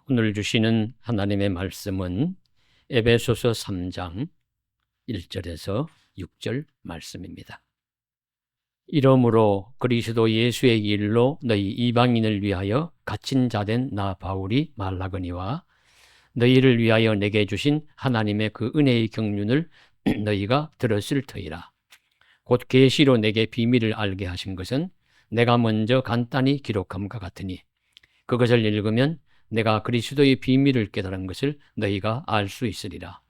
오늘 주시는 하나님의 말씀은 에베소서 3장 1절에서 6절 말씀입니다. 이러므로 그리스도 예수의 일로 너희 이방인을 위하여 갇힌 자된 나 바울이 말하거니와 너희를 위하여 내게 주신 하나님의 그 은혜의 경륜을 너희가 들었을 터이라. 곧 계시로 내게 비밀을 알게 하신 것은 내가 먼저 간단히 기록함과 같으니 그것을 읽으면 내가 그리스도의 비밀을 깨달은 것을 너희가 알 수 있으리라.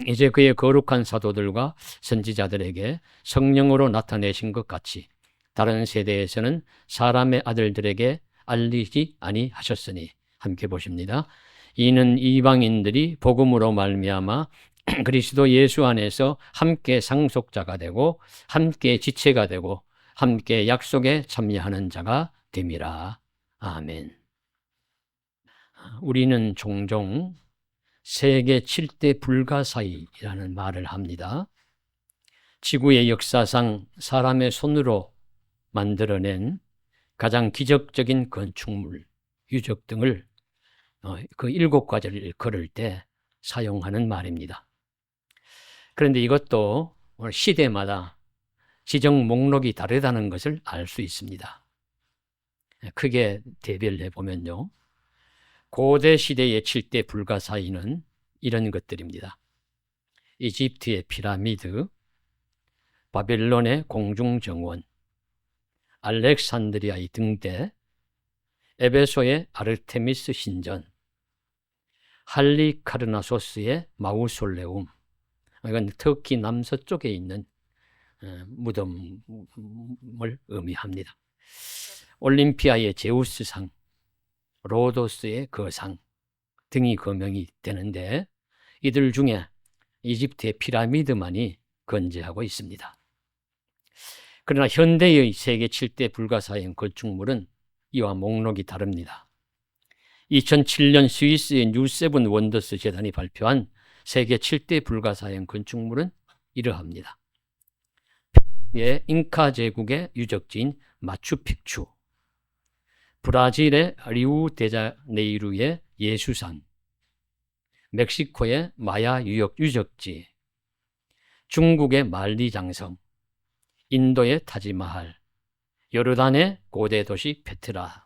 이제 그의 거룩한 사도들과 선지자들에게 성령으로 나타내신 것 같이 다른 세대에서는 사람의 아들들에게 알리지 아니하셨으니, 함께 보십니다. 이는 이방인들이 복음으로 말미암아 그리스도 예수 안에서 함께 상속자가 되고 함께 지체가 되고 함께 약속에 참여하는 자가 됨이라. 아멘. 우리는 종종 세계 7대 불가사의라는 말을 합니다. 지구의 역사상 사람의 손으로 만들어낸 가장 기적적인 건축물, 유적 등을 그 7가지를 걸을 때 사용하는 말입니다. 그런데 이것도 시대마다 지정 목록이 다르다는 것을 알 수 있습니다. 크게 대별을 해보면요. 고대 시대의 7대 불가사의는 이런 것들입니다. 이집트의 피라미드, 바벨론의 공중정원, 알렉산드리아의 등대, 에베소의 아르테미스 신전, 할리카르나소스의 마우솔레움, 이건 터키 남서쪽에 있는 무덤을 의미합니다. 올림피아의 제우스상, 로도스의 거상 등이 거명이 되는데 이들 중에 이집트의 피라미드만이 건재하고 있습니다. 그러나 현대의 세계 7대 불가사의 건축물은 이와 목록이 다릅니다. 2007년 스위스의 뉴세븐 원더스 재단이 발표한 세계 7대 불가사의 건축물은 이러합니다. 잉카 제국의 유적지인 마추픽추, 브라질의 리우데자네이루의 예수산, 멕시코의 마야 유적지, 중국의 만리장성, 인도의 타지마할, 요르단의 고대 도시 페트라,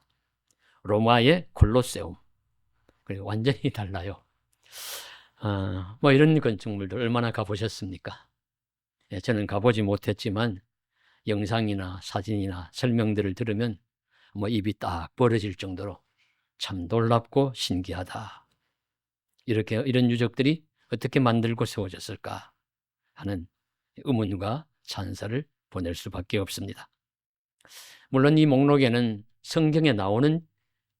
로마의 콜로세움. 그리고 완전히 달라요. 이런 건축물들 얼마나 가보셨습니까? 저는 가보지 못했지만 영상이나 사진이나 설명들을 들으면 입이 딱 벌어질 정도로 참 놀랍고 신기하다. 이런 유적들이 어떻게 만들고 세워졌을까 하는 의문과 찬사를 보낼 수밖에 없습니다. 물론 이 목록에는 성경에 나오는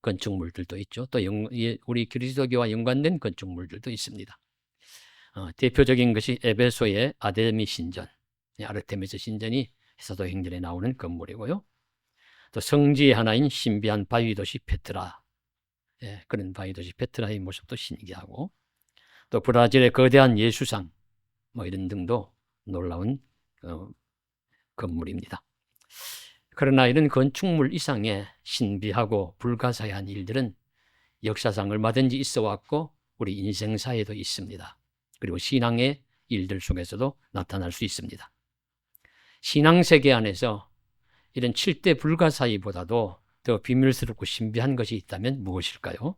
건축물들도 있죠. 또 우리 그리스도교와 연관된 건축물들도 있습니다. 대표적인 것이 에베소의 아데미 신전, 아르테미스 신전이 사도행전에 나오는 건물이고요. 또 성지의 하나인 신비한 바위도시 페트라, 그런 바위도시 페트라의 모습도 신기하고, 또 브라질의 거대한 예수상 이런 등도 놀라운 건물입니다. 그러나 이런 건축물 이상의 신비하고 불가사의한 일들은 역사상 얼마든지 있어 왔고 우리 인생사에도 있습니다. 그리고 신앙의 일들 속에서도 나타날 수 있습니다. 신앙세계 안에서 이런 7대 불가사의보다도 더 비밀스럽고 신비한 것이 있다면 무엇일까요?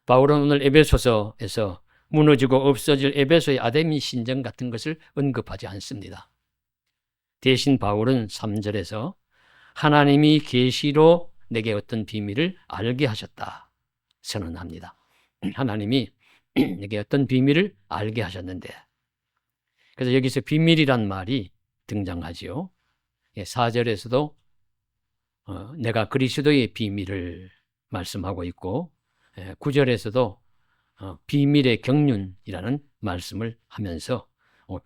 바울은 오늘 에베소서에서 무너지고 없어질 에베소의 아데미 신전 같은 것을 언급하지 않습니다. 대신 바울은 3절에서 하나님이 계시로 내게 어떤 비밀을 알게 하셨다 선언합니다. 하나님이 내게 어떤 비밀을 알게 하셨는데, 그래서 여기서 비밀이란 말이 등장하지요. 4절에서도 내가 그리스도의 비밀을 말씀하고 있고 9절에서도 비밀의 경륜이라는 말씀을 하면서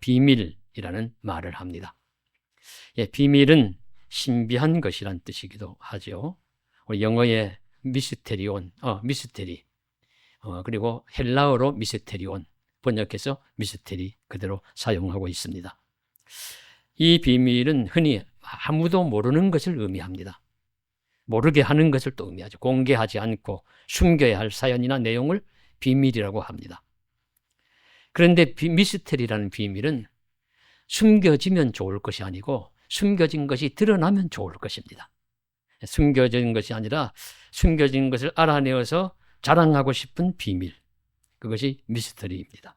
비밀이라는 말을 합니다. 비밀은 신비한 것이란 뜻이기도 하죠. 영어의 미스테리온, 미스테리, 그리고 헬라어로 미스테리온, 번역해서 미스테리 그대로 사용하고 있습니다. 이 비밀은 흔히 아무도 모르는 것을 의미합니다. 모르게 하는 것을 또 의미하죠. 공개하지 않고 숨겨야 할 사연이나 내용을 비밀이라고 합니다. 그런데 미스터리라는 비밀은 숨겨지면 좋을 것이 아니고 숨겨진 것이 드러나면 좋을 것입니다. 숨겨진 것이 아니라 숨겨진 것을 알아내어서 자랑하고 싶은 비밀, 그것이 미스터리입니다.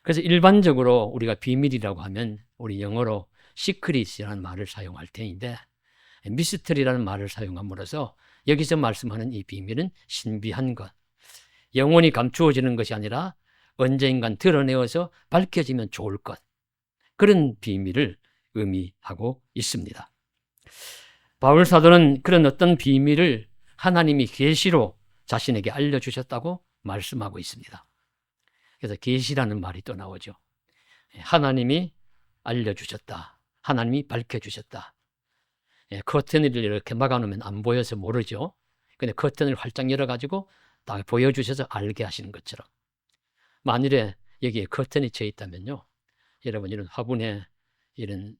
그래서 일반적으로 우리가 비밀이라고 하면 우리 영어로 시크릿이라는 말을 사용할 테인데, 미스터리라는 말을 사용함으로써 여기서 말씀하는 이 비밀은 신비한 것, 영원히 감추어지는 것이 아니라 언젠간 드러내어서 밝혀지면 좋을 것, 그런 비밀을 의미하고 있습니다. 바울 사도는 그런 어떤 비밀을 하나님이 계시로 자신에게 알려주셨다고 말씀하고 있습니다. 그래서 계시라는 말이 또 나오죠. 하나님이 알려주셨다. 하나님이 밝혀주셨다. 커튼을 이렇게 막아놓으면 안 보여서 모르죠. 근데 커튼을 활짝 열어가지고 다 보여주셔서 알게 하시는 것처럼. 만일에 여기에 커튼이 쳐 있다면요, 여러분 이런 화분에 이런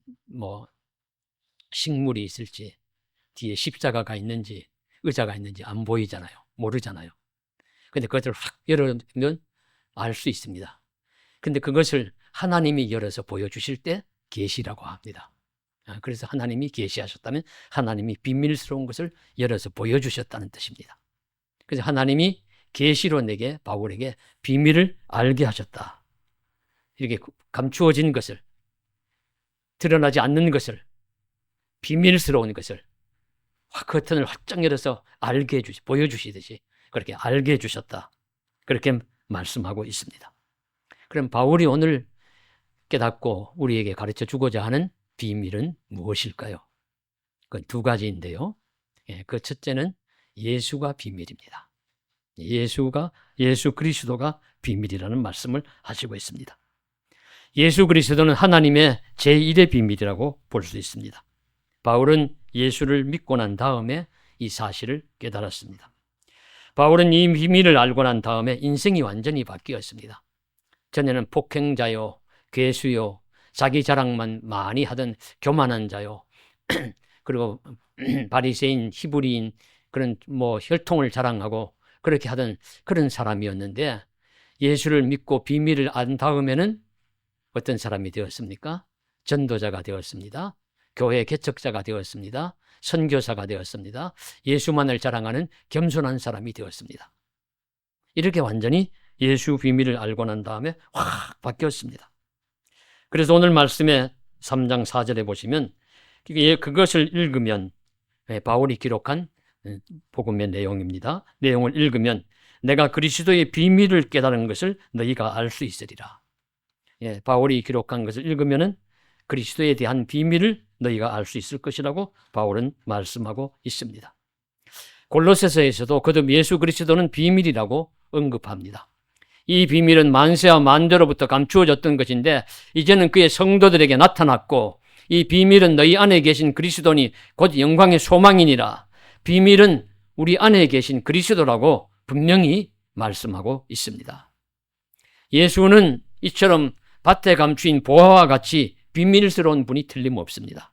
식물이 있을지, 뒤에 십자가가 있는지, 의자가 있는지 안 보이잖아요. 모르잖아요. 근데 그것을 확 열어면 알 수 있습니다. 근데 그것을 하나님이 열어서 보여주실 때 계시라고 합니다. 그래서 하나님이 계시하셨다면 하나님이 비밀스러운 것을 열어서 보여주셨다는 뜻입니다. 그래서 하나님이 계시로 바울에게 비밀을 알게 하셨다. 이렇게 감추어진 것을, 드러나지 않는 것을, 비밀스러운 것을 커튼을 활짝 열어서 보여주시듯이 그렇게 알게 해주셨다. 그렇게 말씀하고 있습니다. 그럼 바울이 오늘 깨닫고 우리에게 가르쳐 주고자 하는 비밀은 무엇일까요? 그건 두 가지인데요. 그 첫째는 예수가 비밀입니다. 예수 그리스도가 비밀이라는 말씀을 하시고 있습니다. 예수 그리스도는 하나님의 제1의 비밀이라고 볼 수 있습니다. 바울은 예수를 믿고 난 다음에 이 사실을 깨달았습니다. 바울은 이 비밀을 알고 난 다음에 인생이 완전히 바뀌었습니다. 전에는 폭행자요, 괴수요, 자기 자랑만 많이 하던 교만한 자요, 그리고 바리새인, 히브리인, 그런 혈통을 자랑하고 그렇게 하던 그런 사람이었는데, 예수를 믿고 비밀을 안 다음에는 어떤 사람이 되었습니까? 전도자가 되었습니다. 교회 개척자가 되었습니다. 선교사가 되었습니다. 예수만을 자랑하는 겸손한 사람이 되었습니다. 이렇게 완전히 예수 비밀을 알고 난 다음에 확 바뀌었습니다. 그래서 오늘 말씀에 3장 4절에 보시면 그것을 읽으면, 바울이 기록한 복음의 내용입니다. 내용을 읽으면 내가 그리스도의 비밀을 깨달은 것을 너희가 알 수 있으리라. 바울이 기록한 것을 읽으면은 그리스도에 대한 비밀을 너희가 알 수 있을 것이라고 바울은 말씀하고 있습니다. 골로새서에서도 거듭 예수 그리스도는 비밀이라고 언급합니다. 이 비밀은 만세와 만대로부터 감추어졌던 것인데 이제는 그의 성도들에게 나타났고, 이 비밀은 너희 안에 계신 그리스도니 곧 영광의 소망이니라. 비밀은 우리 안에 계신 그리스도라고 분명히 말씀하고 있습니다. 예수는 이처럼 밭에 감추인 보화와 같이 비밀스러운 분이 틀림없습니다.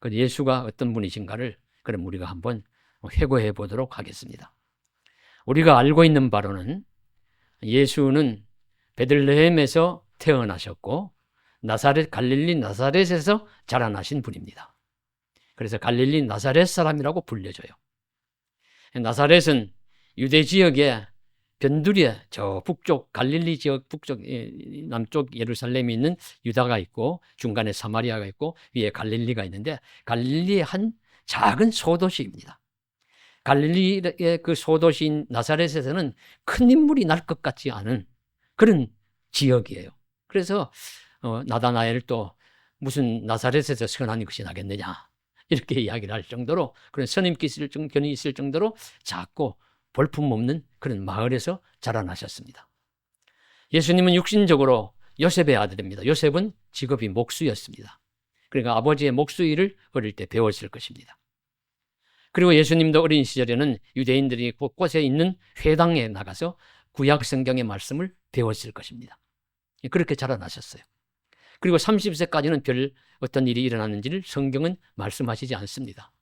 그 예수가 어떤 분이신가를 그럼 우리가 한번 회고해 보도록 하겠습니다. 우리가 알고 있는 바로는 예수는 베들레헴에서 태어나셨고 갈릴리 나사렛에서 자라나신 분입니다. 그래서 갈릴리 나사렛 사람이라고 불려져요. 나사렛은 유대 지역의 변두리에 저 북쪽 갈릴리 지역 북쪽 남쪽 예루살렘이 있는 유다가 있고 중간에 사마리아가 있고 위에 갈릴리가 있는데 갈릴리의 한 작은 소도시입니다. 갈릴리의 그 소도시인 나사렛에서는 큰 인물이 날 것 같지 않은 그런 지역이에요. 그래서 나다나엘 또 무슨 나사렛에서 선한 것이 나겠느냐 이렇게 이야기를 할 정도로 그런 선임견이 있을 정도로 작고 볼품없는 그런 마을에서 자라나셨습니다. 예수님은 육신적으로 요셉의 아들입니다. 요셉은 직업이 목수였습니다. 그러니까 아버지의 목수 일을 어릴 때 배웠을 것입니다. 그리고 예수님도 어린 시절에는 유대인들이 곳곳에 있는 회당에 나가서 구약 성경의 말씀을 배웠을 것입니다. 그렇게 자라나셨어요. 그리고 30세까지는 별 어떤 일이 일어났는지를 성경은 말씀하시지 않습니다.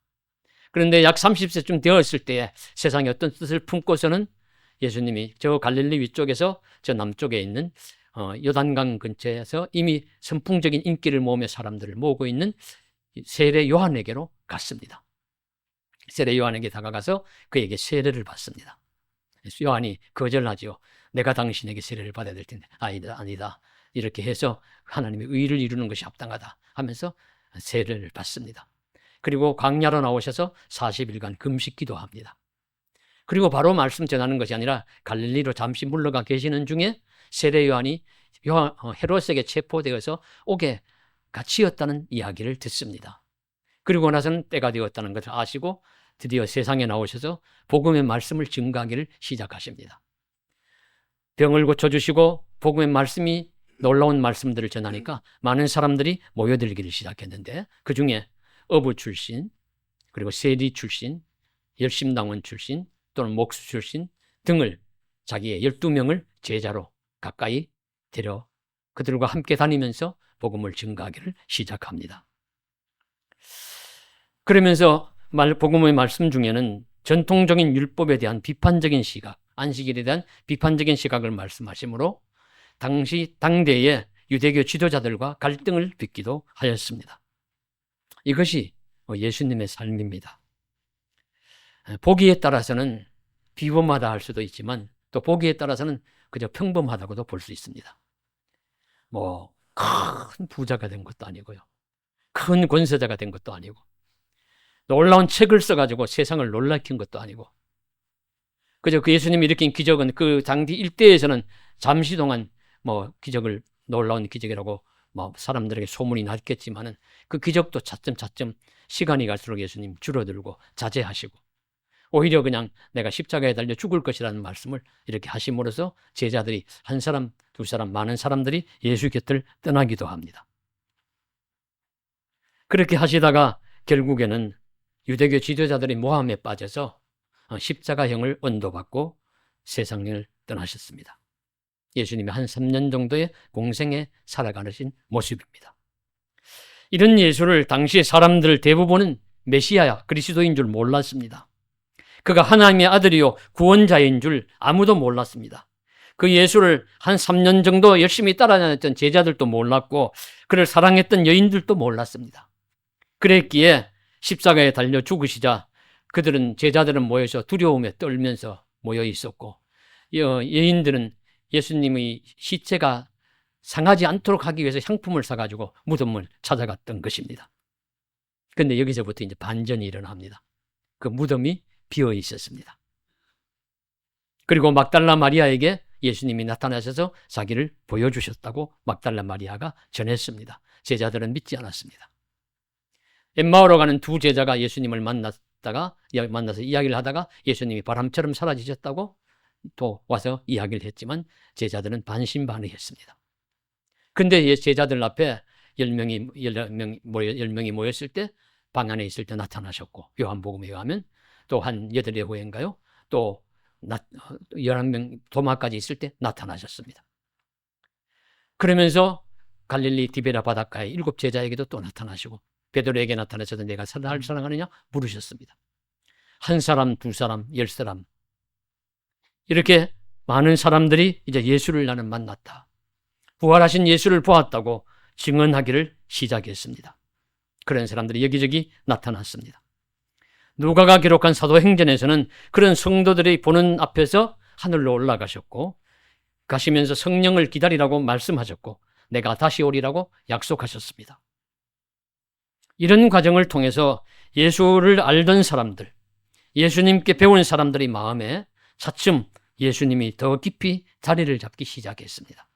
그런데 약 30세쯤 되었을 때에 세상에 어떤 뜻을 품고서는 예수님이 저 갈릴리 위쪽에서 저 남쪽에 있는 요단강 근처에서 이미 선풍적인 인기를 모으며 사람들을 모으고 있는 세례 요한에게로 갔습니다. 세례 요한에게 다가가서 그에게 세례를 받습니다. 요한이 거절하지요. 내가 당신에게 세례를 받아야 될 텐데 아니다. 이렇게 해서 하나님의 의를 이루는 것이 합당하다 하면서 세례를 받습니다. 그리고 광야로 나오셔서 40일간 금식 기도합니다. 그리고 바로 말씀 전하는 것이 아니라 갈릴리로 잠시 물러가 계시는 중에 세례 요한이 헤롯에게 체포되어서 옥에 갇히었다는 이야기를 듣습니다. 그리고 나서는 때가 되었다는 것을 아시고 드디어 세상에 나오셔서 복음의 말씀을 증거하기를 시작하십니다. 병을 고쳐주시고 복음의 말씀이 놀라운 말씀들을 전하니까 많은 사람들이 모여들기를 시작했는데 그 중에 어부 출신, 그리고 세리 출신, 열심당원 출신 또는 목수 출신 등을 자기의 12명을 제자로 가까이 데려 그들과 함께 다니면서 복음을 증거하기를 시작합니다. 그러면서 복음의 말씀 중에는 전통적인 율법에 대한 비판적인 시각, 안식일에 대한 비판적인 시각을 말씀하시므로 당대의 유대교 지도자들과 갈등을 빚기도 하였습니다. 이것이 예수님의 삶입니다. 보기에 따라서는 비범하다 할 수도 있지만 또 보기에 따라서는 그저 평범하다고도 볼 수 있습니다. 큰 부자가 된 것도 아니고요. 큰 권세자가 된 것도 아니고 놀라운 책을 써가지고 세상을 놀라킨 것도 아니고 그저 그 예수님이 일으킨 기적은 그 당시 일대에서는 잠시 동안 기적을 놀라운 기적이라고 사람들에게 소문이 났겠지만은 그 기적도 차츰 시간이 갈수록 예수님 줄어들고 자제하시고 오히려 그냥 내가 십자가에 달려 죽을 것이라는 말씀을 이렇게 하심으로써 제자들이 한 사람, 두 사람, 많은 사람들이 예수 곁을 떠나기도 합니다. 그렇게 하시다가 결국에는 유대교 지도자들이 모함에 빠져서 십자가형을 언도받고 세상을 떠나셨습니다. 예수님이 한 3년 정도의 공생에 살아가신 모습입니다. 이런 예수를 당시의 사람들 대부분은 메시아야, 그리스도인 줄 몰랐습니다. 그가 하나님의 아들이요 구원자인 줄 아무도 몰랐습니다. 그 예수를 한 3년 정도 열심히 따라다녔던 제자들도 몰랐고 그를 사랑했던 여인들도 몰랐습니다. 그랬기에 십자가에 달려 죽으시자 제자들은 모여서 두려움에 떨면서 모여 있었고 여인들은 예수님의 시체가 상하지 않도록 하기 위해서 향품을 사가지고 무덤을 찾아갔던 것입니다. 그런데 여기서부터 이제 반전이 일어납니다. 그 무덤이 비어 있었습니다. 그리고 막달라 마리아에게 예수님이 나타나셔서 자기를 보여주셨다고 막달라 마리아가 전했습니다. 제자들은 믿지 않았습니다. 엠마오로 가는 두 제자가 예수님을 만나서 이야기를 하다가 예수님이 바람처럼 사라지셨다고 또 와서 이야기를 했지만 제자들은 반신반의했습니다. 근데 제자들 앞에 10명이 모였을 때 방 안에 있을 때 나타나셨고 요한복음에 의하면 또 한 8회 후인가요? 또 11명 도마까지 있을 때 나타나셨습니다. 그러면서 갈릴리 디베라 바닷가에 7 제자에게도 또 나타나시고 베드로에게 나타나셔서 내가 나를 사랑하느냐 물으셨습니다. 한 사람, 두 사람, 10사람 이렇게 많은 사람들이 이제 예수를 나는 만났다. 부활하신 예수를 보았다고 증언하기를 시작했습니다. 그런 사람들이 여기저기 나타났습니다. 누가가 기록한 사도행전에서는 그런 성도들이 보는 앞에서 하늘로 올라가셨고 가시면서 성령을 기다리라고 말씀하셨고 내가 다시 오리라고 약속하셨습니다. 이런 과정을 통해서 예수를 알던 사람들, 예수님께 배운 사람들의 마음에 차츰 예수님이 더 깊이 자리를 잡기 시작했습니다.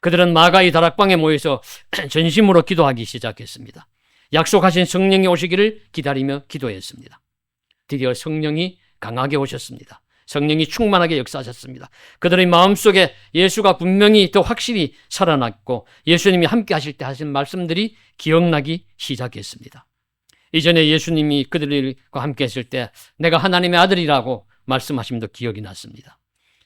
그들은 마가의 다락방에 모여서 전심으로 기도하기 시작했습니다. 약속하신 성령이 오시기를 기다리며 기도했습니다. 드디어 성령이 강하게 오셨습니다. 성령이 충만하게 역사하셨습니다. 그들의 마음속에 예수가 분명히 더 확실히 살아났고 예수님이 함께 하실 때 하신 말씀들이 기억나기 시작했습니다. 이전에 예수님이 그들과 함께 했을 때 내가 하나님의 아들이라고 말씀하심도 기억이 났습니다.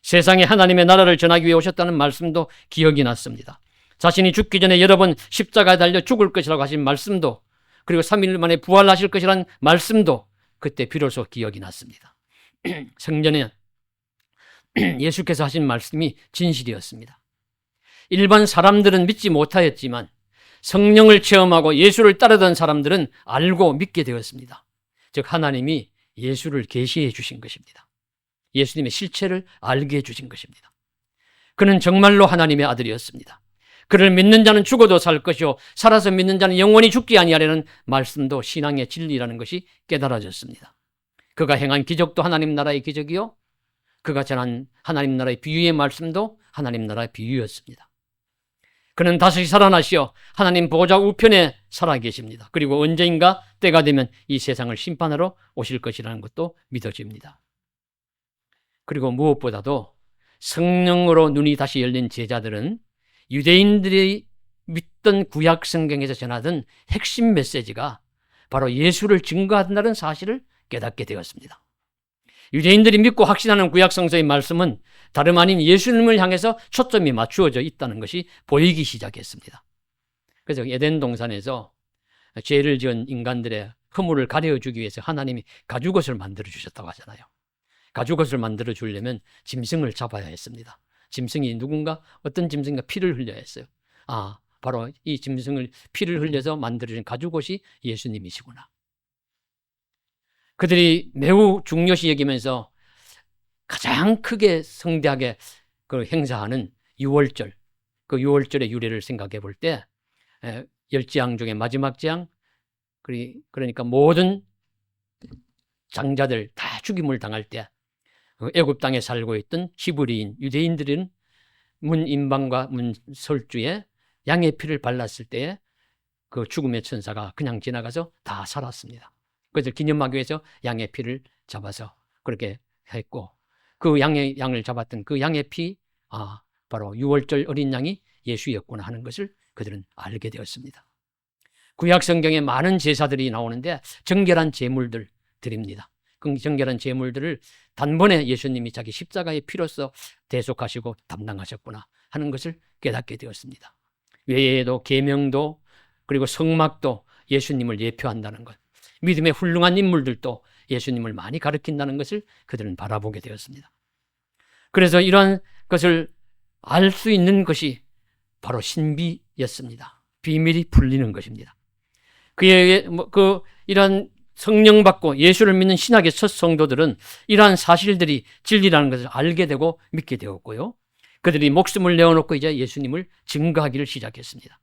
세상에 하나님의 나라를 전하기 위해 오셨다는 말씀도 기억이 났습니다. 자신이 죽기 전에 여러 번 십자가에 달려 죽을 것이라고 하신 말씀도 그리고 3일 만에 부활하실 것이라는 말씀도 그때 비로소 기억이 났습니다. 성전에 예수께서 하신 말씀이 진실이었습니다. 일반 사람들은 믿지 못하였지만 성령을 체험하고 예수를 따르던 사람들은 알고 믿게 되었습니다. 즉 하나님이 예수를 계시해 주신 것입니다. 예수님의 실체를 알게 해주신 것입니다. 그는 정말로 하나님의 아들이었습니다. 그를 믿는 자는 죽어도 살 것이요 살아서 믿는 자는 영원히 죽지 아니하리라는 말씀도 신앙의 진리라는 것이 깨달아졌습니다. 그가 행한 기적도 하나님 나라의 기적이요 그가 전한 하나님 나라의 비유의 말씀도 하나님 나라의 비유였습니다. 그는 다시 살아나시어 하나님 보좌 우편에 살아계십니다. 그리고 언제인가 때가 되면 이 세상을 심판하러 오실 것이라는 것도 믿어집니다. 그리고 무엇보다도 성령으로 눈이 다시 열린 제자들은 유대인들이 믿던 구약 성경에서 전하던 핵심 메시지가 바로 예수를 증거한다는 사실을 깨닫게 되었습니다. 유대인들이 믿고 확신하는 구약 성서의 말씀은 다름 아닌 예수님을 향해서 초점이 맞추어져 있다는 것이 보이기 시작했습니다. 그래서 에덴 동산에서 죄를 지은 인간들의 허물을 가려주기 위해서 하나님이 가죽옷을 만들어 주셨다고 하잖아요. 가죽옷을 만들어 주려면 짐승을 잡아야 했습니다. 짐승이 누군가 어떤 짐승과 피를 흘려야 했어요. 바로 이 짐승을 피를 흘려서 만들어진 가죽옷이 예수님이시구나. 그들이 매우 중요시 여기면서 가장 크게 성대하게 그 행사하는 유월절, 그 유월절의 유래를 생각해 볼 때 열지양 중에 마지막 지양, 그러니까 모든 장자들 다 죽임을 당할 때 애굽 땅에 살고 있던 히브리인 유대인들은 문인방과 문설주에 양의 피를 발랐을 때에 그 죽음의 천사가 그냥 지나가서 다 살았습니다. 그래서 기념하기 위해서 양의 피를 잡아서 그렇게 했고 그 양을 잡았던 그 양의 피, 바로 유월절 어린 양이 예수였구나 하는 것을 그들은 알게 되었습니다. 구약 성경에 많은 제사들이 나오는데 정결한 제물들 드립니다. 그 정결한 제물들을 단번에 예수님이 자기 십자가의 피로써 대속하시고 담당하셨구나 하는 것을 깨닫게 되었습니다. 외에도 계명도 그리고 성막도 예수님을 예표한다는 것, 믿음의 훌륭한 인물들도 예수님을 많이 가르친다는 것을 그들은 바라보게 되었습니다. 그래서 이러한 것을 알 수 있는 것이 바로 신비였습니다. 비밀이 풀리는 것입니다. 이러한 성령 받고 예수를 믿는 신학의 첫 성도들은 이러한 사실들이 진리라는 것을 알게 되고 믿게 되었고요. 그들이 목숨을 내어놓고 이제 예수님을 증거하기를 시작했습니다.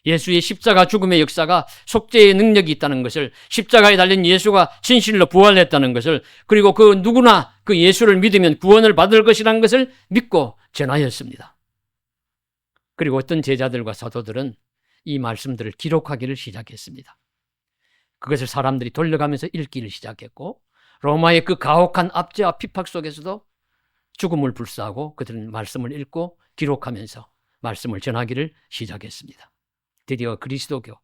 예수의 십자가 죽음의 역사가 속죄의 능력이 있다는 것을, 십자가에 달린 예수가 진실로 부활했다는 것을, 그리고 그 누구나 그 예수를 믿으면 구원을 받을 것이라는 것을 믿고 전하였습니다. 그리고 어떤 제자들과 사도들은 이 말씀들을 기록하기를 시작했습니다. 그것을 사람들이 돌려가면서 읽기를 시작했고 로마의 그 가혹한 압제와 핍박 속에서도 죽음을 불사하고 그들은 말씀을 읽고 기록하면서 말씀을 전하기를 시작했습니다. 드디어 그리스도교,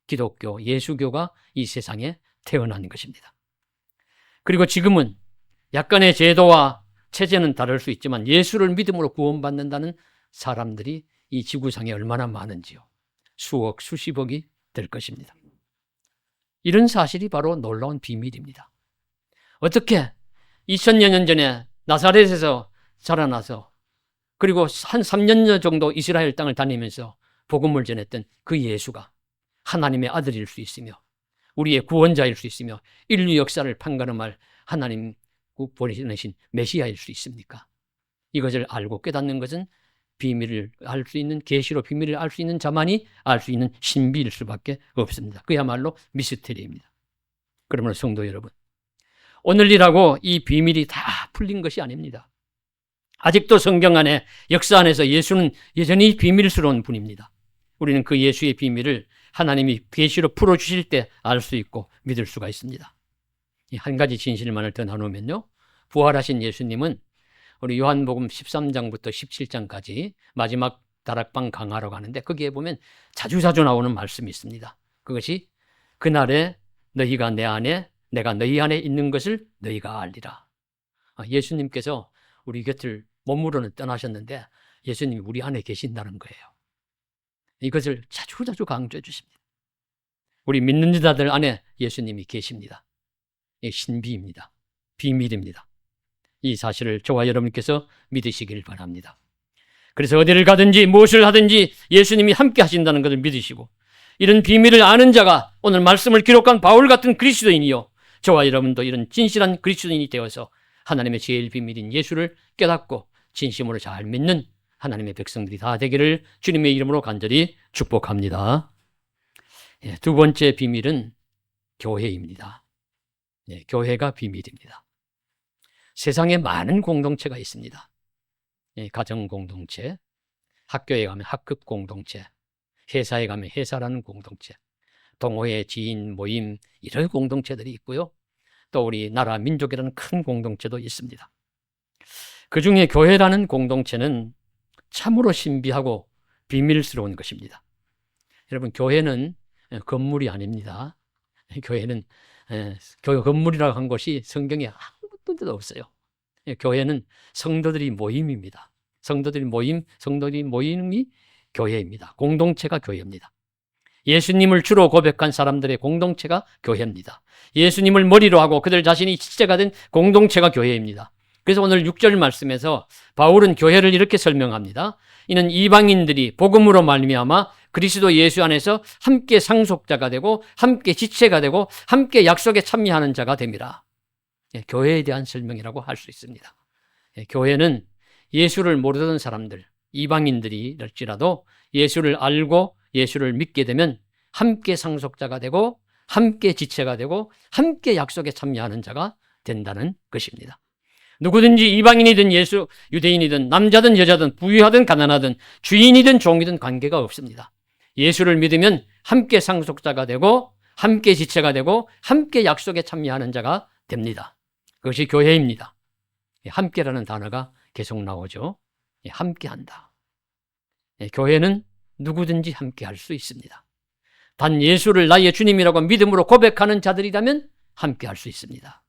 기독교, 예수교가 이 세상에 태어난 것입니다. 그리고 지금은 약간의 제도와 체제는 다를 수 있지만 예수를 믿음으로 구원받는다는 사람들이 이 지구상에 얼마나 많은지요. 수억, 수십억이 될 것입니다. 이런 사실이 바로 놀라운 비밀입니다. 어떻게 2000여 년 전에 나사렛에서 자라나서 그리고 한 3년 정도 이스라엘 땅을 다니면서 복음을 전했던 그 예수가 하나님의 아들일 수 있으며 우리의 구원자일 수 있으며 인류 역사를 판가름할 하나님 보내신 메시아일 수 있습니까? 이것을 알고 깨닫는 것은 비밀을 알 수 있는, 계시로 비밀을 알 수 있는 자만이 알 수 있는 신비일 수밖에 없습니다. 그야말로 미스테리입니다. 그러므로 성도 여러분, 오늘이라고 이 비밀이 다 풀린 것이 아닙니다. 아직도 성경 안에, 역사 안에서 예수는 여전히 비밀스러운 분입니다. 우리는 그 예수의 비밀을 하나님이 계시로 풀어주실 때 알 수 있고 믿을 수가 있습니다. 한 가지 진실만을 더 나누면요, 부활하신 예수님은 우리 요한복음 13장부터 17장까지 마지막 다락방 강화로 가는데 거기에 보면 자주자주 나오는 말씀이 있습니다. 그것이 그날에 너희가 내 안에 내가 너희 안에 있는 것을 너희가 알리라. 예수님께서 우리 곁을 몸으로는 떠나셨는데 예수님이 우리 안에 계신다는 거예요. 이것을 자주자주 강조해 주십니다. 우리 믿는 자들 안에 예수님이 계십니다. 신비입니다. 비밀입니다. 이 사실을 저와 여러분께서 믿으시길 바랍니다. 그래서 어디를 가든지 무엇을 하든지 예수님이 함께 하신다는 것을 믿으시고, 이런 비밀을 아는 자가 오늘 말씀을 기록한 바울 같은 그리스도인이요, 저와 여러분도 이런 진실한 그리스도인이 되어서 하나님의 제일 비밀인 예수를 깨닫고 진심으로 잘 믿는 하나님의 백성들이 다 되기를 주님의 이름으로 간절히 축복합니다. 두 번째 비밀은 교회입니다. 교회가 비밀입니다. 세상에 많은 공동체가 있습니다. 가정 공동체, 학교에 가면 학급 공동체, 회사에 가면 회사라는 공동체, 동호회, 지인 모임, 이런 공동체들이 있고요. 또 우리 나라 민족이라는 큰 공동체도 있습니다. 그 중에 교회라는 공동체는 참으로 신비하고 비밀스러운 것입니다. 여러분, 교회는 건물이 아닙니다. 교회는 건물이라고 한 것이 성경에 아무 데도 없어요. 교회는 성도들이 모임입니다. 성도들이 모임이 교회입니다. 공동체가 교회입니다. 예수님을 주로 고백한 사람들의 공동체가 교회입니다. 예수님을 머리로 하고 그들 자신이 지체가 된 공동체가 교회입니다. 그래서 오늘 6절 말씀에서 바울은 교회를 이렇게 설명합니다. 이는 이방인들이 복음으로 말미암아 그리스도 예수 안에서 함께 상속자가 되고 함께 지체가 되고 함께 약속에 참여하는 자가 됨이라. 교회에 대한 설명이라고 할 수 있습니다. 교회는 예수를 모르던 사람들, 이방인들이랄지라도 예수를 알고 예수를 믿게 되면 함께 상속자가 되고 함께 지체가 되고 함께 약속에 참여하는 자가 된다는 것입니다. 누구든지 이방인이든 유대인이든 남자든 여자든 부유하든 가난하든 주인이든 종이든 관계가 없습니다. 예수를 믿으면 함께 상속자가 되고 함께 지체가 되고 함께 약속에 참여하는 자가 됩니다. 그것이 교회입니다. 함께라는 단어가 계속 나오죠. 함께한다. 교회는 누구든지 함께할 수 있습니다. 단 예수를 나의 주님이라고 믿음으로 고백하는 자들이라면 함께할 수 있습니다.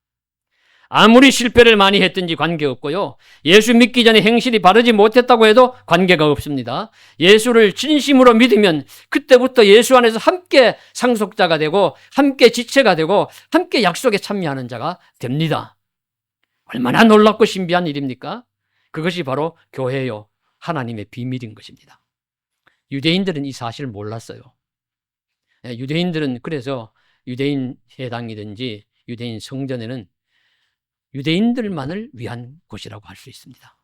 아무리 실패를 많이 했든지 관계없고요. 예수 믿기 전에 행실이 바르지 못했다고 해도 관계가 없습니다. 예수를 진심으로 믿으면 그때부터 예수 안에서 함께 상속자가 되고 함께 지체가 되고 함께 약속에 참여하는 자가 됩니다. 얼마나 놀랍고 신비한 일입니까? 그것이 바로 교회요, 하나님의 비밀인 것입니다. 유대인들은 이 사실을 몰랐어요. 유대인들은 그래서 유대인 회당이든지 유대인 성전에는 유대인들만을 위한 곳이라고 할 수 있습니다.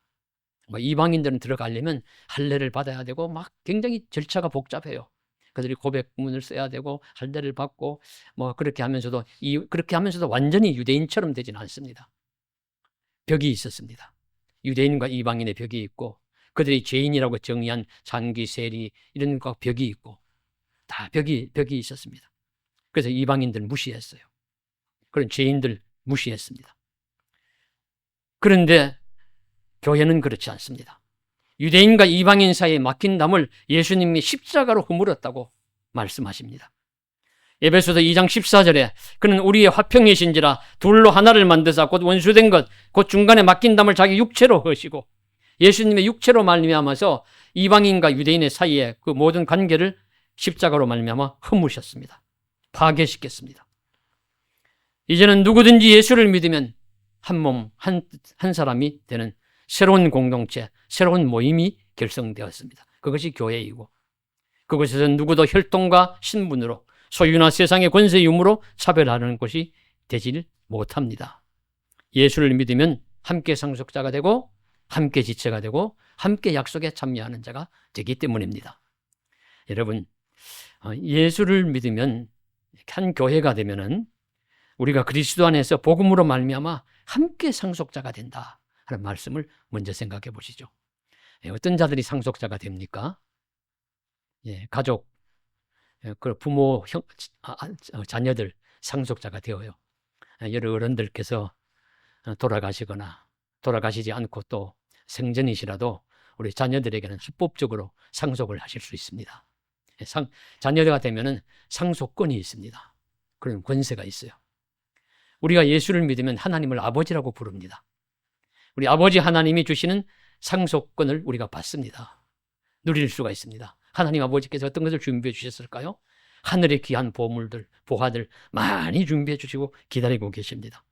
이방인들은 들어가려면 할례를 받아야 되고 막 굉장히 절차가 복잡해요. 그들이 고백문을 써야 되고 할례를 받고 그렇게 하면서도 완전히 유대인처럼 되지는 않습니다. 벽이 있었습니다. 유대인과 이방인의 벽이 있고 그들이 죄인이라고 정의한 장기, 세리 이런 거 벽이 있고 다 벽이 있었습니다. 그래서 이방인들 무시했어요. 그런 죄인들 무시했습니다. 그런데 교회는 그렇지 않습니다. 유대인과 이방인 사이에 막힌 담을 예수님이 십자가로 허물었다고 말씀하십니다. 에베소서 2장 14절에 그는 우리의 화평이신지라 둘로 하나를 만드사 곧 원수된 것 곧 중간에 막힌 담을 자기 육체로 허시고, 예수님의 육체로 말미암아서 이방인과 유대인의 사이에 그 모든 관계를 십자가로 말미암아 허무셨습니다. 파괴시켰습니다. 이제는 누구든지 예수를 믿으면 한 몸, 한 사람이 되는 새로운 공동체, 새로운 모임이 결성되었습니다. 그것이 교회이고, 그곳에서 누구도 혈통과 신분으로 소유나 세상의 권세 유무로 차별하는 것이 되질 못합니다. 예수를 믿으면 함께 상속자가 되고 함께 지체가 되고 함께 약속에 참여하는 자가 되기 때문입니다. 여러분, 예수를 믿으면 한 교회가 되면은 우리가 그리스도 안에서 복음으로 말미암아 함께 상속자가 된다 하는 말씀을 먼저 생각해 보시죠. 어떤 자들이 상속자가 됩니까? 가족, 부모, 자녀들 상속자가 되어요. 여러 어른들께서 돌아가시거나 돌아가시지 않고 또 생전이시라도 우리 자녀들에게는 합법적으로 상속을 하실 수 있습니다. 자녀가 되면은 상속권이 있습니다. 그런 권세가 있어요. 우리가 예수를 믿으면 하나님을 아버지라고 부릅니다. 우리 아버지 하나님이 주시는 상속권을 우리가 받습니다. 누릴 수가 있습니다. 하나님 아버지께서 어떤 것을 준비해 주셨을까요? 하늘의 귀한 보물들, 보화들 많이 준비해 주시고 기다리고 계십니다.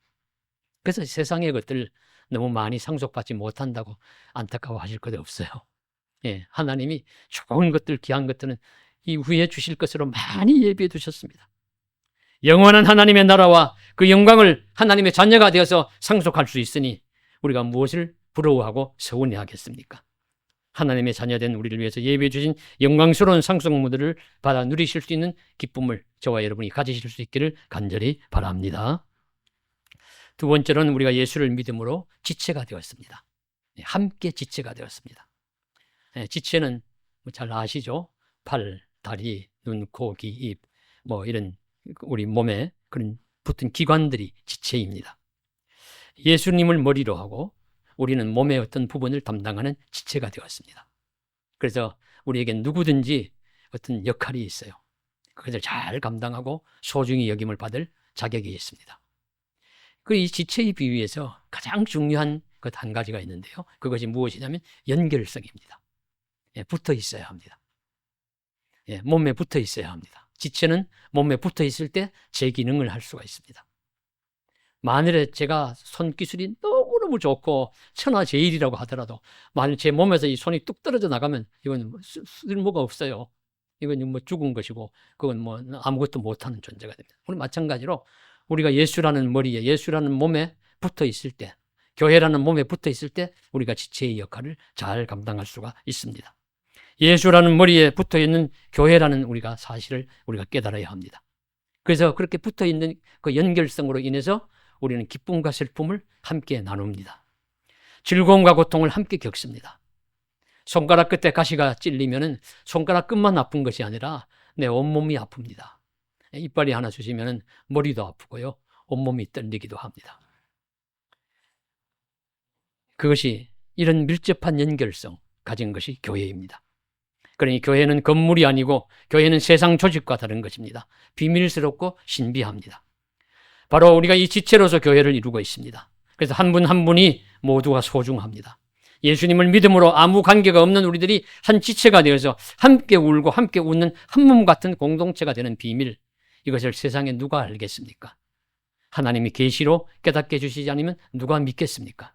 그래서 세상의 것들 너무 많이 상속받지 못한다고 안타까워하실 것 없어요. 예, 하나님이 좋은 것들, 귀한 것들은 이 후에 주실 것으로 많이 예비해 두셨습니다. 영원한 하나님의 나라와 그 영광을 하나님의 자녀가 되어서 상속할 수 있으니 우리가 무엇을 부러워하고 서운해하겠습니까? 하나님의 자녀된 우리를 위해서 예비해 주신 영광스러운 상속물들을 받아 누리실 수 있는 기쁨을 저와 여러분이 가지실 수 있기를 간절히 바랍니다. 두 번째로는 우리가 예수를 믿음으로 지체가 되었습니다. 함께 지체가 되었습니다. 지체는 잘 아시죠? 팔, 다리, 눈, 코, 귀, 입, 이런 우리 몸에 그런 붙은 기관들이 지체입니다. 예수님을 머리로 하고 우리는 몸의 어떤 부분을 담당하는 지체가 되었습니다. 그래서 우리에겐 누구든지 어떤 역할이 있어요. 그것을 잘 감당하고 소중히 여김을 받을 자격이 있습니다. 이 지체의 비유에서 가장 중요한 것 한 가지가 있는데요. 그것이 무엇이냐면 연결성입니다. 붙어 있어야 합니다. 몸에 붙어 있어야 합니다. 지체는 몸에 붙어 있을 때 제 기능을 할 수가 있습니다. 만일에 제가 손기술이 너무너무 좋고 천하제일이라고 하더라도 만일 제 몸에서 이 손이 뚝 떨어져 나가면 이건 쓸모가 없어요. 이건 죽은 것이고 그건 아무것도 못하는 존재가 됩니다. 우리 마찬가지로 우리가 예수라는 머리에, 예수라는 몸에 붙어 있을 때, 교회라는 몸에 붙어 있을 때 우리가 지체의 역할을 잘 감당할 수가 있습니다. 예수라는 머리에 붙어 있는 교회라는 우리가 사실을 우리가 깨달아야 합니다. 그래서 그렇게 붙어 있는 그 연결성으로 인해서 우리는 기쁨과 슬픔을 함께 나눕니다. 즐거움과 고통을 함께 겪습니다. 손가락 끝에 가시가 찔리면은 손가락 끝만 아픈 것이 아니라 내 온몸이 아픕니다. 이빨이 하나 주시면은 머리도 아프고요. 온몸이 떨리기도 합니다. 그것이 이런 밀접한 연결성 가진 것이 교회입니다. 그러니 교회는 건물이 아니고 교회는 세상 조직과 다른 것입니다. 비밀스럽고 신비합니다. 바로 우리가 이 지체로서 교회를 이루고 있습니다. 그래서 한 분 한 분이 모두가 소중합니다. 예수님을 믿음으로 아무 관계가 없는 우리들이 한 지체가 되어서 함께 울고 함께 웃는 한 몸 같은 공동체가 되는 비밀, 이것을 세상에 누가 알겠습니까? 하나님이 계시로 깨닫게 해주시지 않으면 누가 믿겠습니까?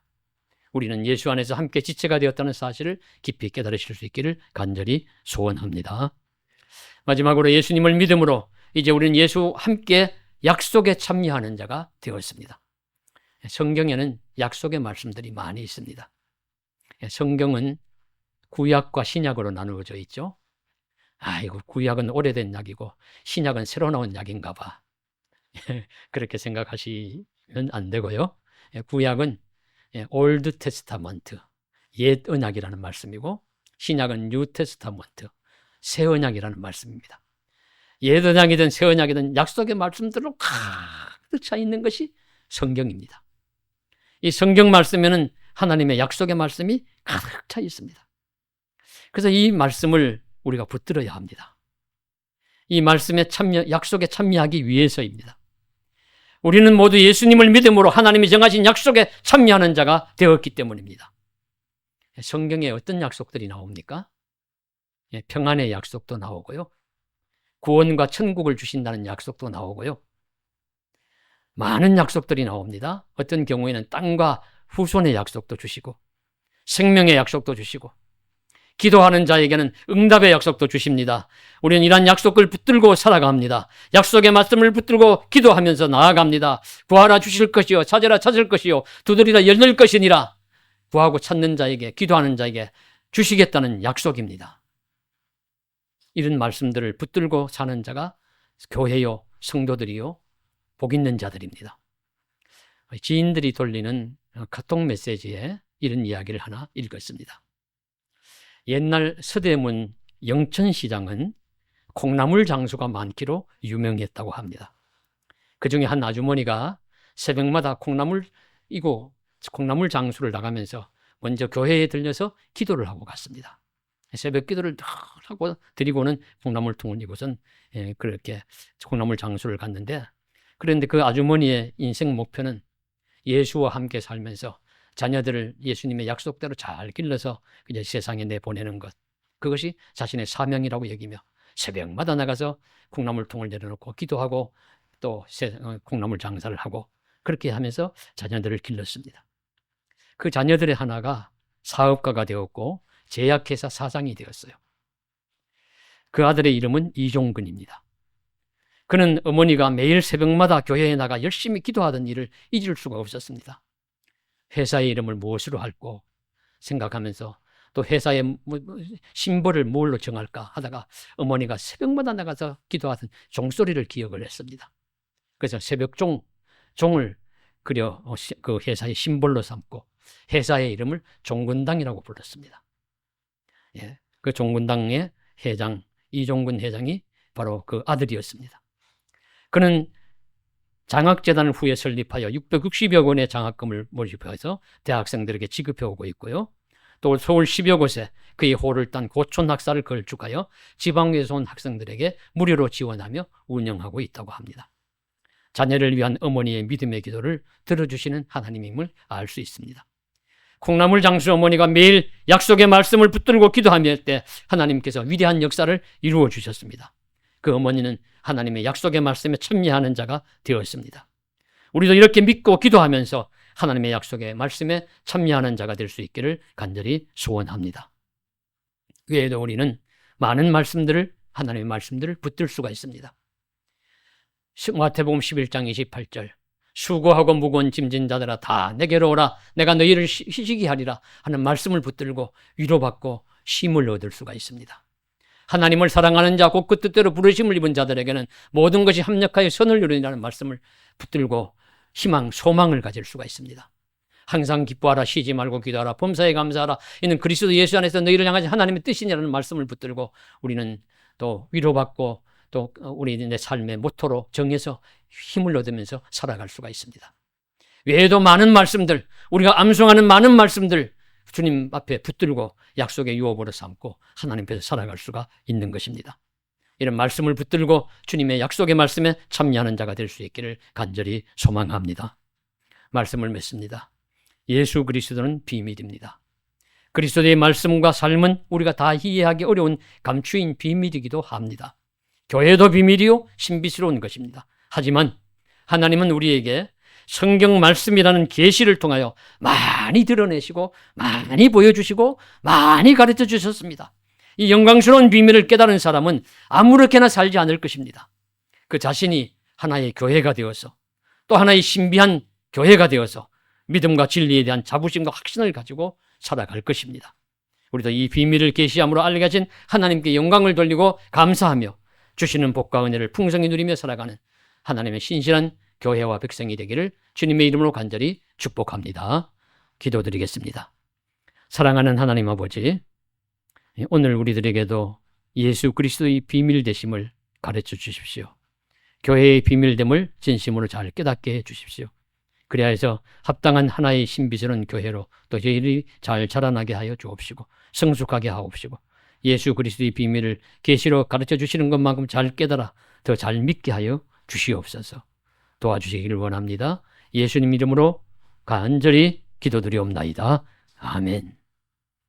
우리는 예수 안에서 함께 지체가 되었다는 사실을 깊이 깨달으실 수 있기를 간절히 소원합니다. 마지막으로 예수님을 믿음으로 이제 우리는 예수 함께 약속에 참여하는 자가 되었습니다. 성경에는 약속의 말씀들이 많이 있습니다. 성경은 구약과 신약으로 나누어져 있죠. 이거 구약은 오래된 약이고 신약은 새로 나온 약인가 봐. 그렇게 생각하시면 안 되고요. 구약은 올드 테스타먼트, 옛 언약이라는 말씀이고 신약은 뉴 테스타먼트, 새 언약이라는 말씀입니다. 옛 언약이든 새 언약이든 약속의 말씀들로 가득 차 있는 것이 성경입니다. 이 성경 말씀에는 하나님의 약속의 말씀이 가득 차 있습니다. 그래서 이 말씀을 우리가 붙들어야 합니다. 이 말씀에 약속에 참여하기 위해서입니다. 우리는 모두 예수님을 믿음으로 하나님이 정하신 약속에 참여하는 자가 되었기 때문입니다. 성경에 어떤 약속들이 나옵니까? 평안의 약속도 나오고요. 구원과 천국을 주신다는 약속도 나오고요. 많은 약속들이 나옵니다. 어떤 경우에는 땅과 후손의 약속도 주시고 생명의 약속도 주시고 기도하는 자에게는 응답의 약속도 주십니다. 우리는 이러한 약속을 붙들고 살아갑니다. 약속의 말씀을 붙들고 기도하면서 나아갑니다. 구하라 주실 것이요 찾으라 찾을 것이요 두드리라 열릴 것이니라. 구하고 찾는 자에게, 기도하는 자에게 주시겠다는 약속입니다. 이런 말씀들을 붙들고 사는 자가 교회요, 성도들이요, 복 있는 자들입니다. 지인들이 돌리는 카톡 메시지에 이런 이야기를 하나 읽었습니다. 옛날 서대문 영천시장은 콩나물 장수가 많기로 유명했다고 합니다. 그 중에 한 아주머니가 새벽마다 콩나물 장수를 나가면서 먼저 교회에 들려서 기도를 하고 갔습니다. 새벽 기도를 하고 드리고는 콩나물통을 이고선 그렇게 콩나물 장수를 갔는데, 그런데 그 아주머니의 인생 목표는 예수와 함께 살면서 자녀들을 예수님의 약속대로 잘 길러서 이제 세상에 내보내는 것, 그것이 자신의 사명이라고 여기며 새벽마다 나가서 콩나물통을 내려놓고 기도하고 또 콩나물 장사를 하고 그렇게 하면서 자녀들을 길렀습니다. 그 자녀들의 하나가 사업가가 되었고 제약회사 사장이 되었어요. 그 아들의 이름은 이종근입니다. 그는 어머니가 매일 새벽마다 교회에 나가 열심히 기도하던 일을 잊을 수가 없었습니다. 회사의 이름을 무엇으로 할고 생각하면서 또 회사의 심벌을 뭘로 정할까 하다가 어머니가 새벽마다 나가서 기도하던 종소리를 기억을 했습니다. 그래서 새벽종을 그려 그 회사의 심벌로 삼고 회사의 이름을 종근당이라고 불렀습니다. 예, 그 종근당의 회장 이종근 회장이 바로 그 아들이었습니다. 그는 장학재단을 후에 설립하여 660여 권의 장학금을 모집해서 대학생들에게 지급해 오고 있고요. 또 서울 10여 곳에 그의 호를 딴 고촌 학사를 걸쭉하여 지방에서 온 학생들에게 무료로 지원하며 운영하고 있다고 합니다. 자녀를 위한 어머니의 믿음의 기도를 들어주시는 하나님임을 알 수 있습니다. 콩나물 장수 어머니가 매일 약속의 말씀을 붙들고 기도할 때 하나님께서 위대한 역사를 이루어 주셨습니다. 그 어머니는 하나님의 약속의 말씀에 참여하는 자가 되었습니다. 우리도 이렇게 믿고 기도하면서 하나님의 약속의 말씀에 참여하는 자가 될 수 있기를 간절히 소원합니다. 그 외에도 우리는 많은 말씀들을 하나님의 말씀들을 붙들 수가 있습니다. 마태복음 11장 28절 수고하고 무거운 짐진 자들아 다 내게로 오라 내가 너희를 쉬게 하리라 하는 말씀을 붙들고 위로받고 힘을 얻을 수가 있습니다. 하나님을 사랑하는 자 곧 그 뜻대로 부르심을 입은 자들에게는 모든 것이 합력하여 선을 이루리라는 말씀을 붙들고 희망, 소망을 가질 수가 있습니다. 항상 기뻐하라, 쉬지 말고 기도하라, 범사에 감사하라. 이는 그리스도 예수 안에서 너희를 향하신 하나님의 뜻이냐는 말씀을 붙들고 우리는 또 위로받고 또 우리의 삶의 모토로 정해서 힘을 얻으면서 살아갈 수가 있습니다. 외에도 많은 말씀들, 우리가 암송하는 많은 말씀들 주님 앞에 붙들고 약속의 유업으로 삼고 하나님 앞에서 살아갈 수가 있는 것입니다. 이런 말씀을 붙들고 주님의 약속의 말씀에 참여하는 자가 될 수 있기를 간절히 소망합니다. 말씀을 맺습니다. 예수 그리스도는 비밀입니다. 그리스도의 말씀과 삶은 우리가 다 이해하기 어려운 감추인 비밀이기도 합니다. 교회도 비밀이요 신비스러운 것입니다. 하지만 하나님은 우리에게 성경 말씀이라는 계시를 통하여 많이 드러내시고 많이 보여주시고 많이 가르쳐 주셨습니다. 이 영광스러운 비밀을 깨달은 사람은 아무렇게나 살지 않을 것입니다. 그 자신이 하나의 교회가 되어서 또 하나의 신비한 교회가 되어서 믿음과 진리에 대한 자부심과 확신을 가지고 살아갈 것입니다. 우리도 이 비밀을 계시함으로 알게 하신 하나님께 영광을 돌리고 감사하며 주시는 복과 은혜를 풍성히 누리며 살아가는 하나님의 신실한 교회와 백성이 되기를 주님의 이름으로 간절히 축복합니다. 기도드리겠습니다. 사랑하는 하나님 아버지, 오늘 우리들에게도 예수 그리스도의 비밀 되심을 가르쳐 주십시오. 교회의 비밀됨을 진심으로 잘 깨닫게 해 주십시오. 그래야 해서 합당한 하나의 신비스러운 교회로 또 저희들이 잘 자라나게 하여 주옵시고 성숙하게 하옵시고 예수 그리스도의 비밀을 계시로 가르쳐 주시는 것만큼 잘 깨달아 더 잘 믿게 하여 주시옵소서. 도와주시기를 원합니다. 예수님 이름으로 간절히 기도드리옵나이다. 아멘.